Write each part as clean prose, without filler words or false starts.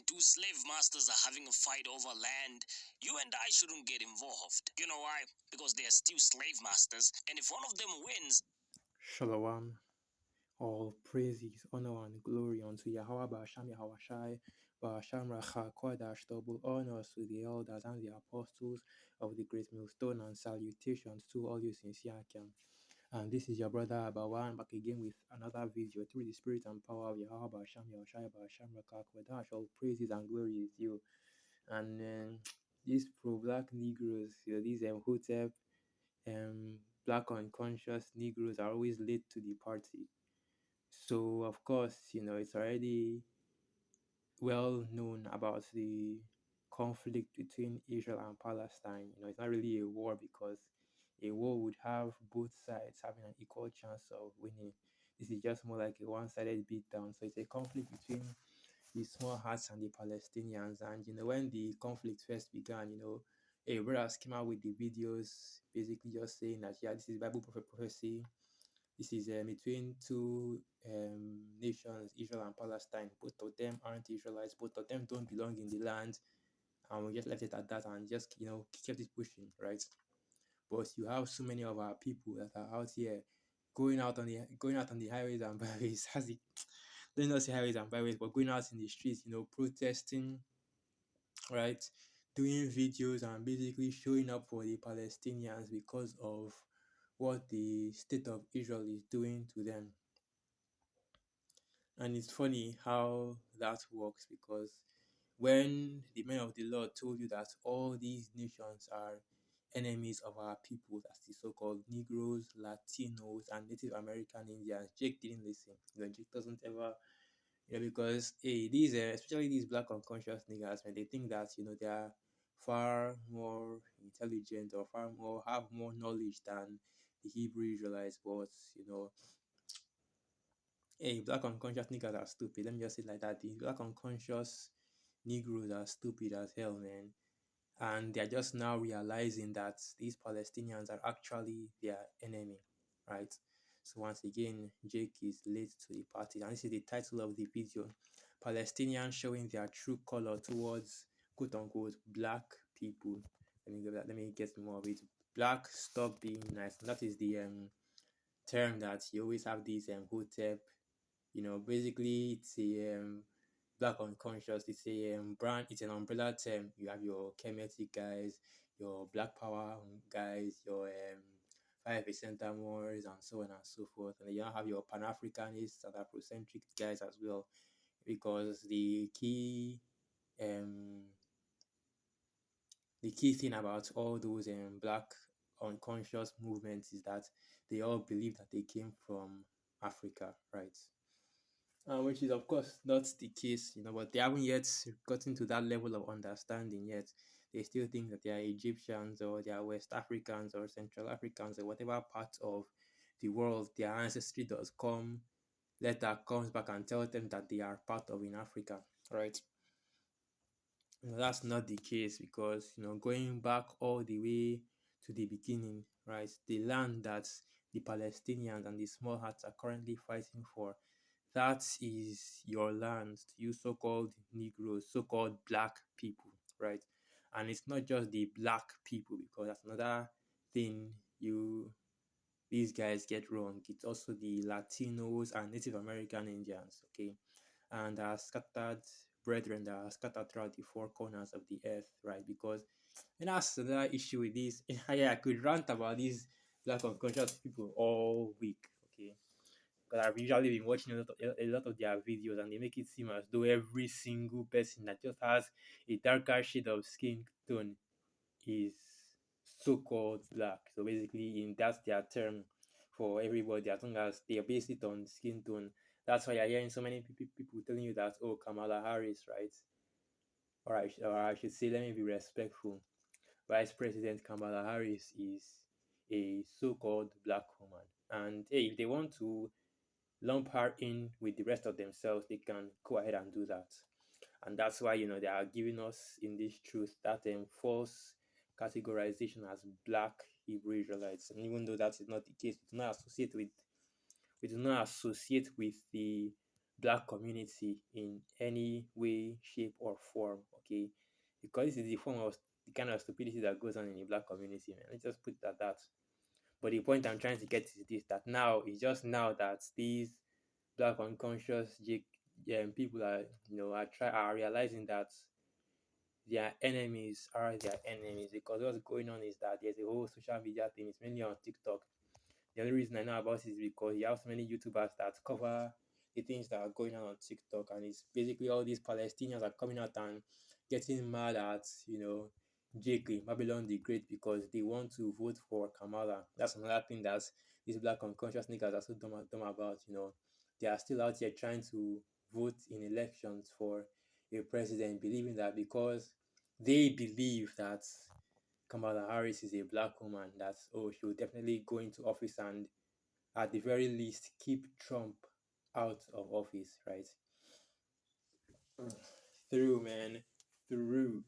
two slave masters are having a fight over land, you and I shouldn't get involved. You know why? Because they are still slave masters, and if one of them wins, Shalom. All praises, honor, and glory unto Yahweh Basham Yahweh Basham Racha Kodash, double honors to the elders and the apostles of the great millstone, and salutations to all you sincere Akim. And this is your brother Abawan back again with another video through the spirit and power of Yahweh Basham Yahweh Basham Racha Kodash. All praises and glory is you. And these pro-black Negroes, these Hotep, black unconscious Negroes are always late to the party. So of course, it's already well known about the conflict between Israel and Palestine. It's not really a war because a war would have both sides having an equal chance of winning. This is just more like a one-sided beatdown. So it's a conflict between the small hats and the Palestinians. And when the conflict first began, a brothers came out with the videos basically just saying that yeah, this is Bible prophecy. This is between two nations, Israel and Palestine. Both of them aren't Israelites. Both of them don't belong in the land. And we just left it at that and just kept it pushing, right? But you have so many of our people that are out here going out on the highways and byways. Let not say highways and byways, but going out in the streets, protesting, right? Doing videos and basically showing up for the Palestinians because of what the state of Israel is doing to them. And it's funny how that works because when the men of the Lord told you that all these nations are enemies of our people, that's the so-called Negroes, Latinos, and Native American Indians, Jake didn't listen. Jake doesn't ever, because these, especially these black unconscious niggas, when they think that they are far more intelligent or far more have more knowledge than the Hebrew Israelites, but black unconscious niggas are stupid. Let me just say it like that. The black unconscious Negroes are stupid as hell, man. And they're just now realizing that these Palestinians are actually their enemy, right? So once again, Jake is late to the party. And this is the title of the video. Palestinians showing their true color towards quote unquote black people. Let me get more of it. Black stop being nice. And that is the term that you always have these hotep. Basically it's a black unconscious. It's a brand. It's an umbrella term. You have your Kemetic guys, your Black Power guys, your 5% Moors, and so on and so forth. And then you have your Pan Africanists and Afrocentric guys as well, because um the key thing about all those black unconscious movements is that they all believe that they came from Africa, right? Which is of course not the case, but they haven't yet gotten to that level of understanding yet. They still think that they are Egyptians or they are West Africans or Central Africans or whatever part of the world their ancestry does come later comes back and tell them that they are part of in Africa, right? That's not the case because going back all the way to the beginning, right? The land that the Palestinians and the small hats are currently fighting for, that is your land, you so-called Negroes, so-called black people, right? And it's not just the black people, because that's another thing these guys get wrong. It's also the Latinos and Native American Indians, okay? And our scattered brethren that are scattered throughout the four corners of the earth, right? Because, and that's another issue with this. Yeah, I could rant about these black unconscious people all week, okay? Because I've usually been watching a lot of their videos, and they make it seem as though every single person that just has a darker shade of skin tone is so-called black. So basically, that's their term for everybody, as long as they are based it on skin tone. That's why you're hearing so many people telling you that, oh, Kamala Harris, right? Or I should say, let me be respectful. Vice President Kamala Harris is a so-called black woman. And hey, if they want to lump her in with the rest of themselves, they can go ahead and do that. And that's why they are giving us in this truth that false categorization as black Hebrew Israelites. And even though that is not the case, we do not associate with the black community in any way, shape, or form. Okay, because this is the form of the kind of stupidity that goes on in the black community, man. Let's just put it at that. But the point I'm trying to get is this: that now it's just now that these black unconscious people are realizing that their enemies are their enemies, because what's going on is that there's a whole social media thing. It's mainly on TikTok. The only reason I know about it is because you have so many YouTubers that cover the things that are going on TikTok, and it's basically all these Palestinians are coming out and getting mad at JK Babylon the Great because they want to vote for Kamala. That's another thing that these black unconscious niggas are so dumb about. They are still out here trying to vote in elections for a president, believing that because they believe that Kamala Harris is a black woman, that she will definitely go into office and at the very least keep Trump out of office, right? Through, man, through.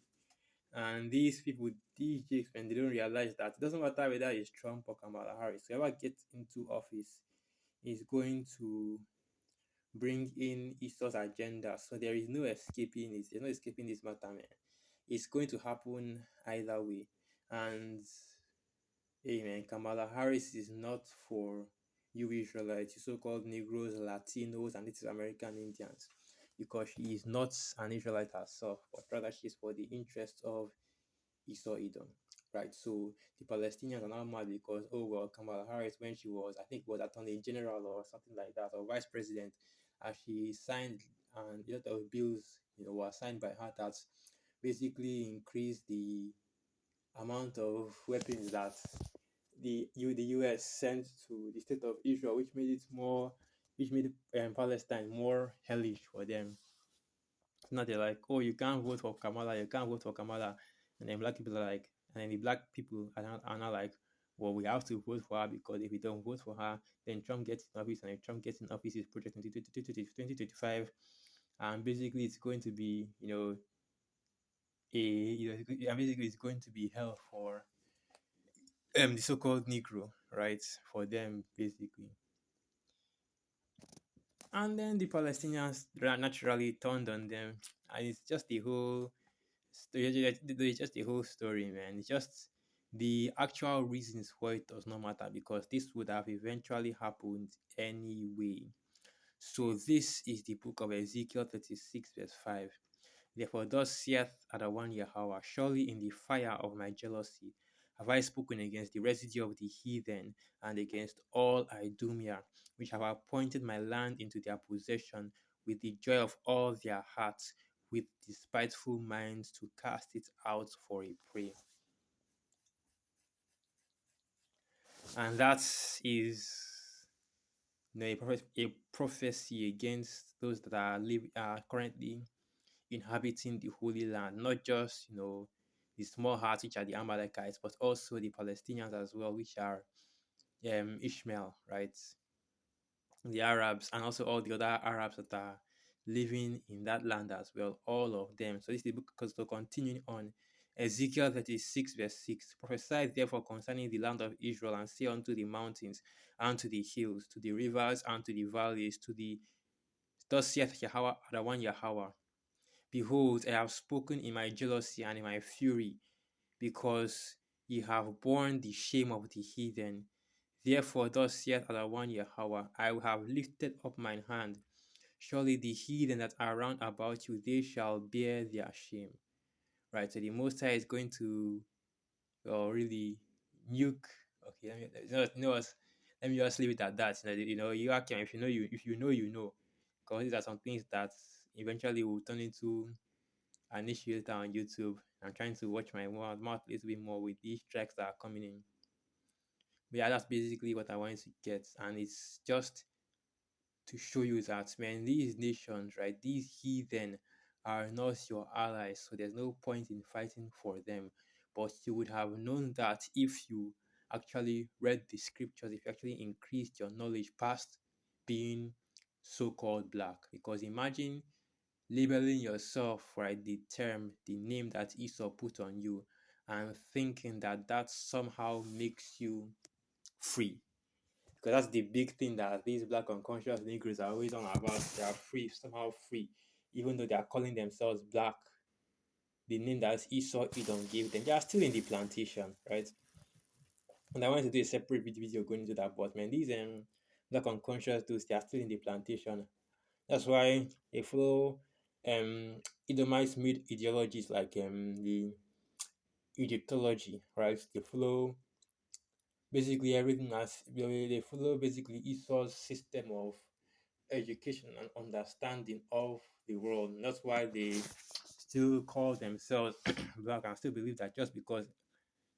And these people, these jakes, when they don't realize that it doesn't matter whether it's Trump or Kamala Harris, whoever gets into office is going to bring in Easter's agenda. So there is no escaping it. There's no escaping this matter, man. It's going to happen either way. And hey, man, Kamala Harris is not for you Israelites, you so-called Negroes, Latinos, and Native American Indians, because she is not an Israelite herself, but rather she's for the interest of Esau Edom. Right, so the Palestinians are now mad because, oh well, Kamala Harris, when she was, I think, was Attorney General or something like that, or Vice President, as she signed and a lot of bills, were signed by her that basically increased the amount of weapons that the US sent to the state of Israel, which made Palestine more hellish for them. Now they're like, oh, you can't vote for Kamala, you can't vote for Kamala, and then black people are like, and then the black people are now like, well, we have to vote for her because if we don't vote for her, then Trump gets in office, and if Trump gets in office, his project in 2025, and basically it's going to be, basically it's going to be hell for the so-called Negro, right? For them, basically. And then the Palestinians naturally turned on them, and it's just the whole it's just the whole story, man. It's just the actual reasons why it does not matter, because this would have eventually happened anyway. So this is the book of Ezekiel 36 verse 5. Therefore, thus saith Adawan Yahweh, surely in the fire of my jealousy have I spoken against the residue of the heathen and against all Idumea, which have appointed my land into their possession with the joy of all their hearts, with despiteful minds to cast it out for a prey. And that is a prophecy against those that are currently inhabiting the Holy Land, not just the small hearts, which are the Amalekites, but also the Palestinians as well, which are Ishmael, right? The Arabs, and also all the other Arabs that are living in that land as well, all of them. So this is the book, because to continuing on, Ezekiel 36 verse 6, prophesy therefore concerning the land of Israel, and say unto the mountains, and to the hills, to the rivers, and to the valleys, to the thus saith Yahweh, the one Yahweh, behold, I have spoken in my jealousy and in my fury, because ye have borne the shame of the heathen. Therefore, thus saith the one Yahweh, I will have lifted up mine hand. Surely the heathen that are round about you, they shall bear their shame. Right, so the Most High is going to really nuke. Okay, let me just leave it at that. You can, if you know, you know, because these are some things that eventually will turn into an issue later on YouTube. I'm trying to watch my mouth a little bit more with these tracks that are coming in. But yeah, that's basically what I wanted to get, and it's just to show you that, man, these nations, right, these heathen are not your allies, so there's no point in fighting for them. But you would have known that if you actually read the scriptures, if you actually increased your knowledge past being so-called black. Because imagine labeling yourself, right, the name that Esau put on you, and thinking that that somehow makes you free. because that's the big thing that these black unconscious Negroes are always on about. They are free, somehow free, even though they are calling themselves black. The name that Esau Edom gave them, they are still in the plantation, right? And I wanted to do a separate video going into that, but man, these black unconscious dudes, they are still in the plantation. That's why they follow Edomites made ideologies like the Egyptology, right? They follow basically everything as they follow basically Esau's system of education and understanding of the world. And that's why they still call themselves black and still believe that just because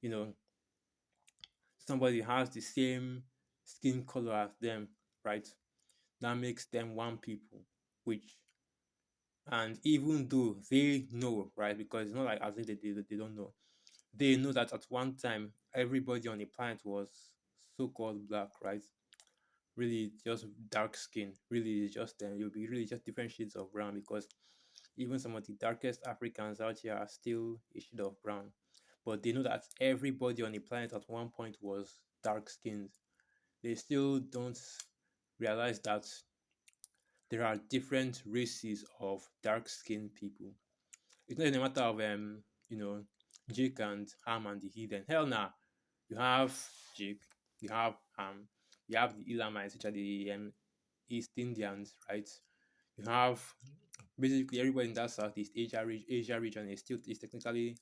you know somebody has the same skin color as them, right? That makes them one people, which and even though they know, right? Because it's not like as if they don't know. They know that at one time everybody on the planet was so-called black, right? Really just dark skin. Really it's just you'll be really just different shades of brown because even some of the darkest Africans out here are still a shade of brown. But they know that everybody on the planet at one point was dark skinned. They still don't realize that there are different races of dark skinned people. It's not even a matter of you know, Jake and Ham and the heathen. Hell nah. You have Jake, you have Ham, you have the Elamites, which are the East Indians, right? You have basically everybody in that Southeast Asia region is technically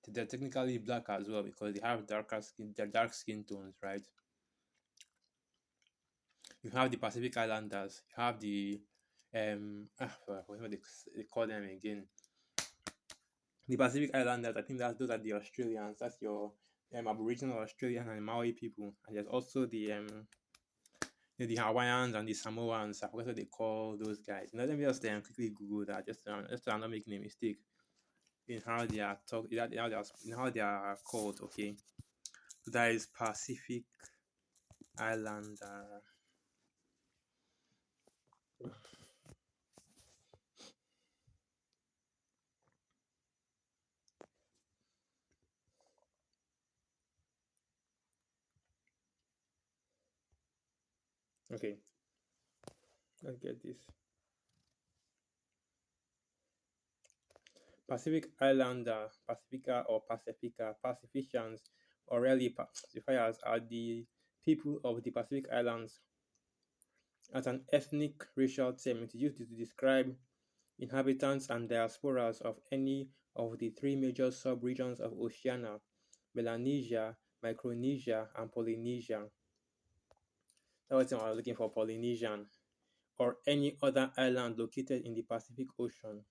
they're technically black as well because they have they're dark skin tones, right? You have the Pacific Islanders, you have the what they call them again? The Pacific Islanders, I think those are the Australians. That's your Aboriginal Australian and Maori people. And there's also the Hawaiians and the Samoans. I forgot what they call those guys. Let me just quickly Google that just so I'm not making a mistake in how they are how they are called. Okay, so that is Pacific Islander. Okay, let's get this. Pacific Islander, Pacifica or Pacifica, Pacificians, or really pacifiers are the people of the Pacific Islands. As an ethnic racial term, it is used to describe inhabitants and diasporas of any of the three major sub-regions of Oceania: Melanesia, Micronesia, and Polynesia. That was what I was looking for, Polynesian, or any other island located in the Pacific Ocean.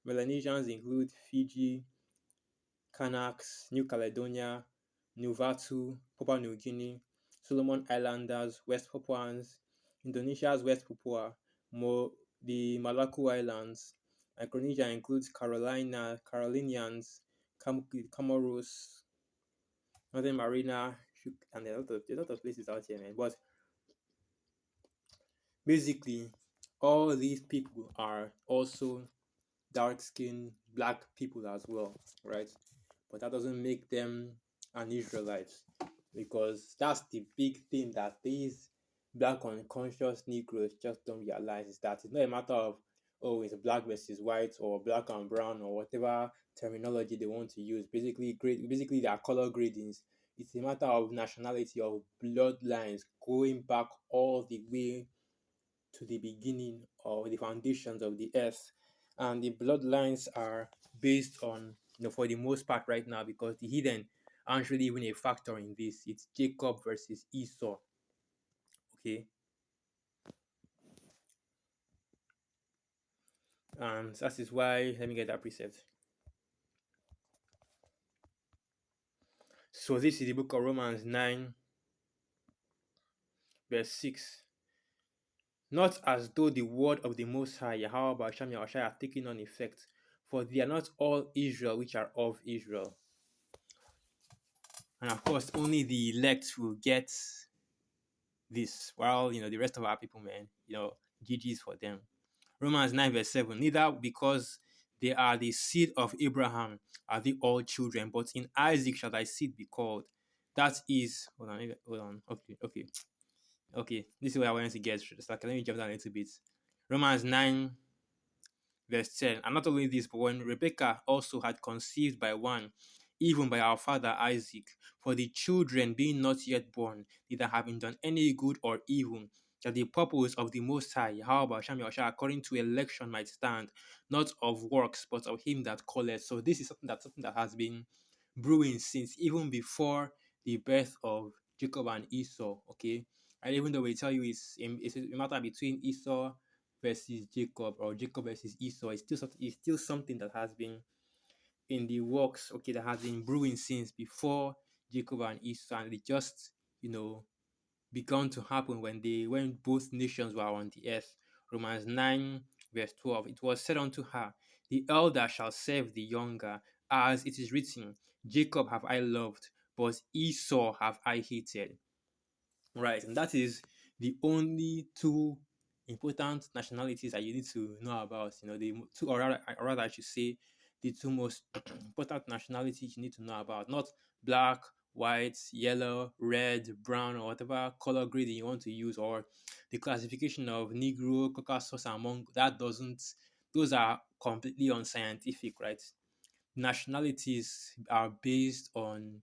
Melanesians include Fiji, Kanaks, New Caledonia, Nuvatu, Papua New Guinea, Solomon Islanders, West Papuans, Indonesia's West Papua, the Maluku Islands. Micronesia includes Carolinians, Comoros, Northern Marina, and a lot of places out here, man. But basically, all these people are also dark-skinned black people as well, right? But that doesn't make them an Israelite because that's the big thing that these black unconscious Negroes just don't realize is that it's not a matter of it's black versus white or black and brown or whatever terminology they want to use. Basically their color gradings. It's a matter of nationality, of bloodlines going back all the way to the beginning or the foundations of the earth. And the bloodlines are based on, for the most part right now, because the heathen aren't really even a factor in this. It's Jacob versus Esau. Okay. And that is why, let me get that precept. So this is the book of Romans 9, verse 6. Not as though the word of the Most High, Yahweh Basham Yahushai, have taken on effect, for they are not all Israel which are of Israel. And of course, only the elect will get this, while the rest of our people, man, GG's for them. Romans 9, verse 7. Neither because they are the seed of Abraham are they all children, but in Isaac shall thy seed be called. That is, hold on. Okay. This is where I wanted to get. So let me jump down a little bit. Romans 9 verse 10. And not only this, but when Rebekah also had conceived by one, even by our father Isaac, for the children being not yet born, neither having done any good or evil, that the purpose of the Most High, however, according to election might stand, not of works, but of him that calleth. So this is something that has been brewing since even before the birth of Jacob and Esau. Okay, and even though we tell you it's a matter between Esau versus Jacob or Jacob versus Esau, it's still something that has been in the works, okay, that has been brewing since before Jacob and Esau, and it just, you know, began to happen when both nations were on the earth. Romans 9 verse 12. It was said unto her, the elder shall serve the younger, as it is written, Jacob have I loved, but Esau have I hated. Right, and that is the only two important nationalities that you need to know about. You know, the two, or rather, I should say, the two most important nationalities you need to know about. Not black, white, yellow, red, brown, or whatever color grading you want to use, or the classification of Negro, Caucasus, and Mongol. That doesn't. Those are completely unscientific, right? Nationalities are based on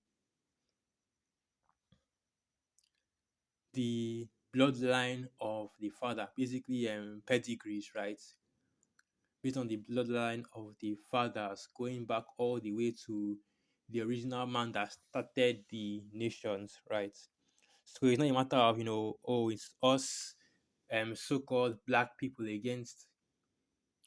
the bloodline of the father, basically pedigrees, right? Based on the bloodline of the fathers, going back all the way to the original man that started the nations, right? So it's not a matter of, oh, it's us, so-called black people against,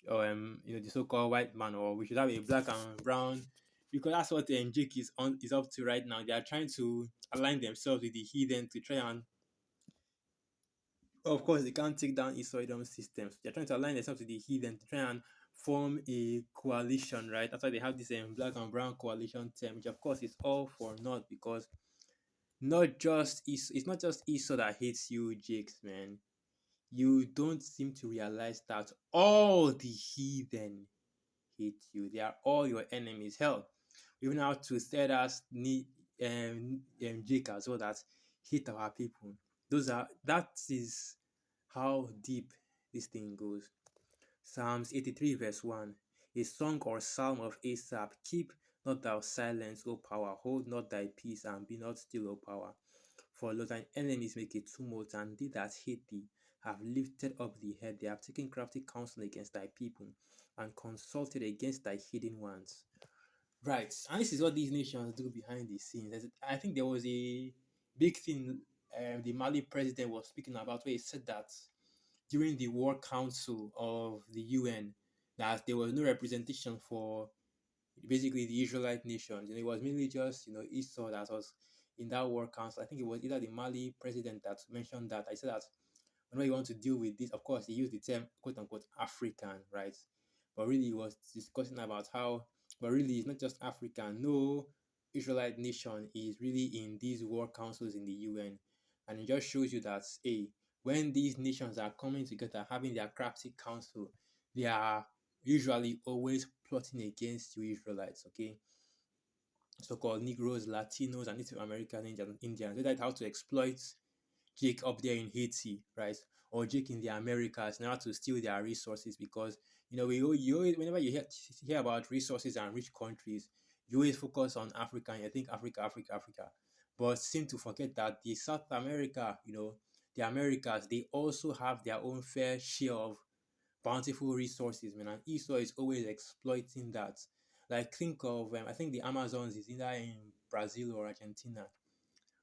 the so-called white man, or we should have a black and brown, because that's what Jake is up to right now. They are trying to align themselves with the heathen to try and, of course, they can't take down Isoidom systems. They're trying to align themselves with the heathen to try and form a coalition, right? That's why they have this black and brown coalition term, which of course is all for naught, because it's not just Esau that hates you, Jakes, man. You don't seem to realize that all the heathen hate you. They are all your enemies. Hell, even out to third us need Jake as well that hate our people. That is how deep this thing goes. Psalms 83 verse 1. A song or psalm of Asaph. Keep not thou silence, O power. Hold not thy peace, and be not still, O power. For lo, thine enemies make a tumult, and they that hate thee have lifted up the head. They have taken crafty counsel against thy people, and consulted against thy hidden ones. Right. And this is what these nations do behind the scenes. I think there was a big thing the Mali president was speaking about, where he said that during the War Council of the UN, that there was no representation for basically the Israelite nations. It was mainly just, Esau that was in that War Council. I think it was either the Mali president that mentioned that. I said that whenever you want to deal with this, of course, he used the term quote unquote African, right? But really, he was discussing about how, but really, it's not just African. No Israelite nation is really in these war councils in the UN. And it just shows you that, hey, when these nations are coming together, having their crafty council, they are usually always plotting against you Israelites, okay? So-called Negroes, Latinos, and Native American Indians. They like how to exploit Jake up there in Haiti, right? Or Jake in the Americas in order to steal their resources, because you always, whenever you hear about resources and rich countries, you always focus on Africa and you think Africa, Africa, Africa. But seem to forget that the South America, the Americas, they also have their own fair share of bountiful resources, man. And Esau is always exploiting that. Like think of I think the Amazons is either in Brazil or Argentina.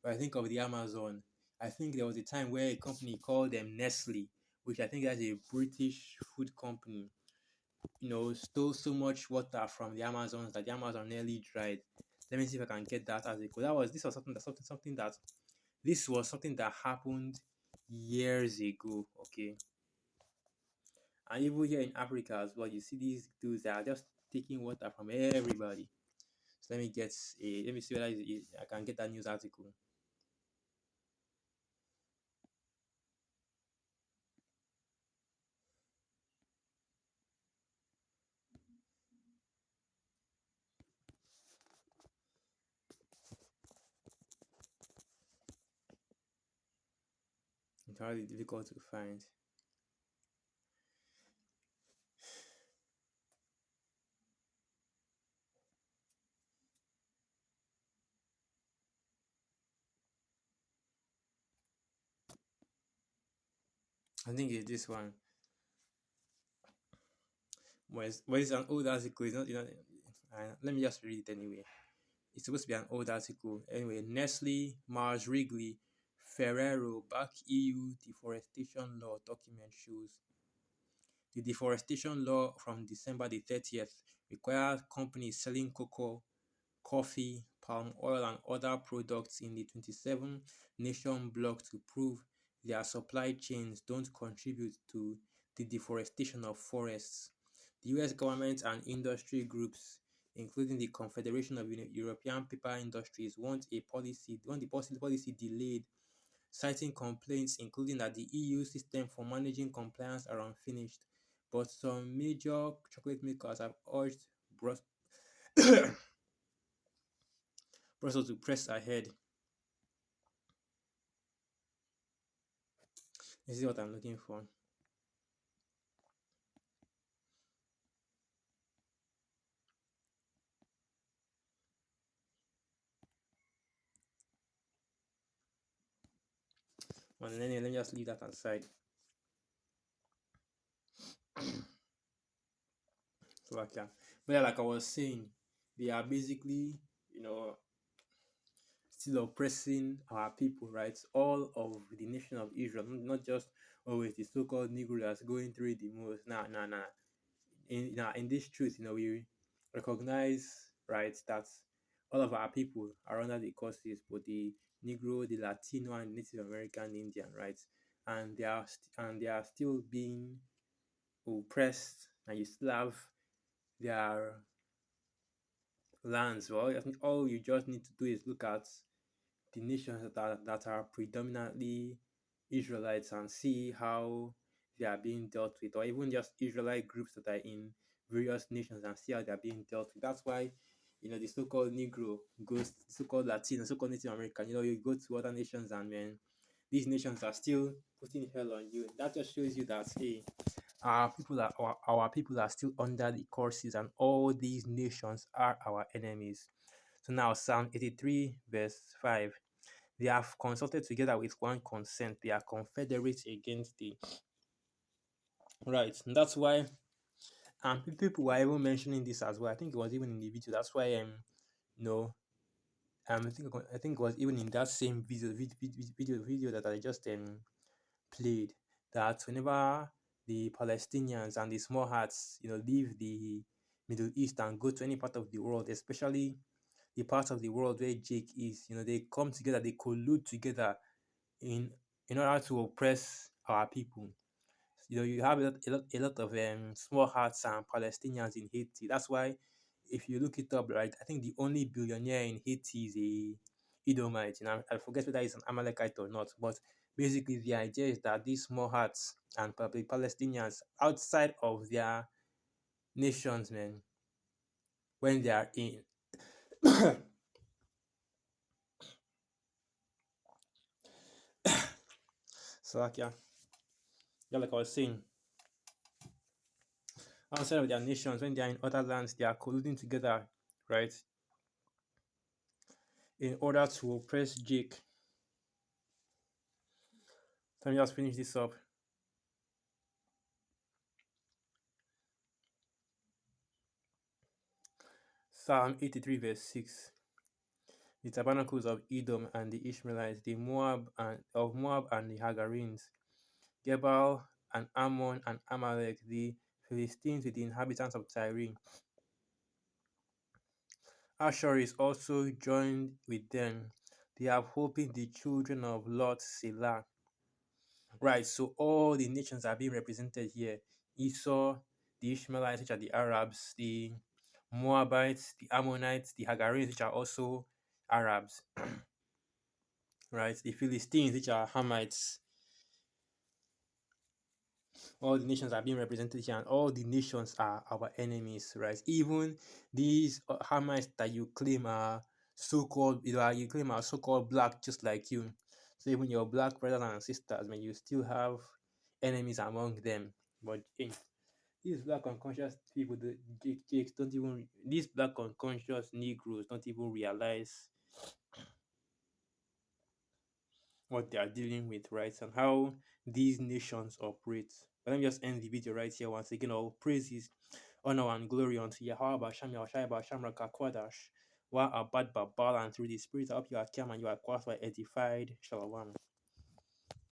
When I think of the Amazon, I think there was a time where a company called them Nestle, which I think is a British food company, stole so much water from the Amazons that the Amazon nearly dried. Let me see if I can get that article. This was something that happened years ago. Okay, and even here in Africa as well, you see these dudes that are just taking water from everybody. So let me see whether I can get that news article. entirely difficult to find. I think it's this one. Well, it's an old article. It's not, let me just read it anyway. It's supposed to be an old article. Anyway, Nestle, Mars Wrigley, Ferrero back EU deforestation law document shows. The deforestation law from December the 30th requires companies selling cocoa, coffee, palm oil, and other products in the 27 nation bloc to prove their supply chains don't contribute to the deforestation of forests. The US government and industry groups, including the Confederation of European Paper Industries, want the policy delayed, citing complaints including that the EU system for managing compliance are unfinished. But some major chocolate makers have urged Brussels to press ahead. This is what I'm looking for. And let me just leave that aside. So like, yeah. But yeah, like I was saying, they are basically, still oppressing our people, right? All of the nation of Israel, not just always the so-called Negro that's going through it the most. Nah. In this truth, we recognize, right, that all of our people are under the curses, but the Negro, the Latino, and Native American Indian, right, and they are still being oppressed, and you still have their lands. Well, I think all you just need to do is look at the nations that are predominantly Israelites and see how they are being dealt with, or even just Israelite groups that are in various nations and see how they are being dealt with. That's why, the so-called Negro goes, so-called Latino, so-called Native American, you go to other nations and man, these nations are still putting hell on you. That just shows you that, hey, our people are still under the curses, and all these nations are our enemies. So now Psalm 83 verse 5. They have consulted together with one consent. They are confederate against the right. And that's why people were even mentioning this as well. I think it was even in the video. That's why no I think it was even in that same video that I just played, that whenever the Palestinians and the small hats, leave the Middle East and go to any part of the world, especially the part of the world where Jake is, they come together, they collude together in order to oppress our people. You have a lot of small hats and Palestinians in Haiti. That's why, if you look it up, right, I think the only billionaire in Haiti is a Edomite. I forget whether he's an Amalekite or not. But basically, the idea is that these small hats and Palestinians outside of their nations, man, when they are in so like I was saying, outside of their nations, when they are in other lands, they are colluding together, right, in order to oppress Jake. Let me just finish this up. Psalm 83 verse 6. The tabernacles of Edom and the Ishmaelites, the Moab and the Hagarenes, Gebal and Ammon and Amalek, the Philistines with the inhabitants of Tyre. Ashur is also joined with them. They have hoping the children of Lot, Selah. Right, so all the nations are being represented here. Esau, the Ishmaelites, which are the Arabs, the Moabites, the Ammonites, the Hagarenes, which are also Arabs, right? The Philistines, which are Hamites. All the nations are being represented here, and all the nations are our enemies, right? Even these Hamites that you claim are so-called, you claim are so-called black, just like you. So even your black brothers and sisters, man, you still have enemies among them. But these black unconscious people, the Jakes don't even, these black unconscious Negroes don't even realize what they are dealing with, right? And how these nations operate. But let me just end the video right here once again. All praises, honor, and glory unto Yahweh Basham, Yahushai Basham, Rakakwadash, Wa Abad Babal, and through the Spirit. I hope you are calm and you are quiet, edified. Shalom.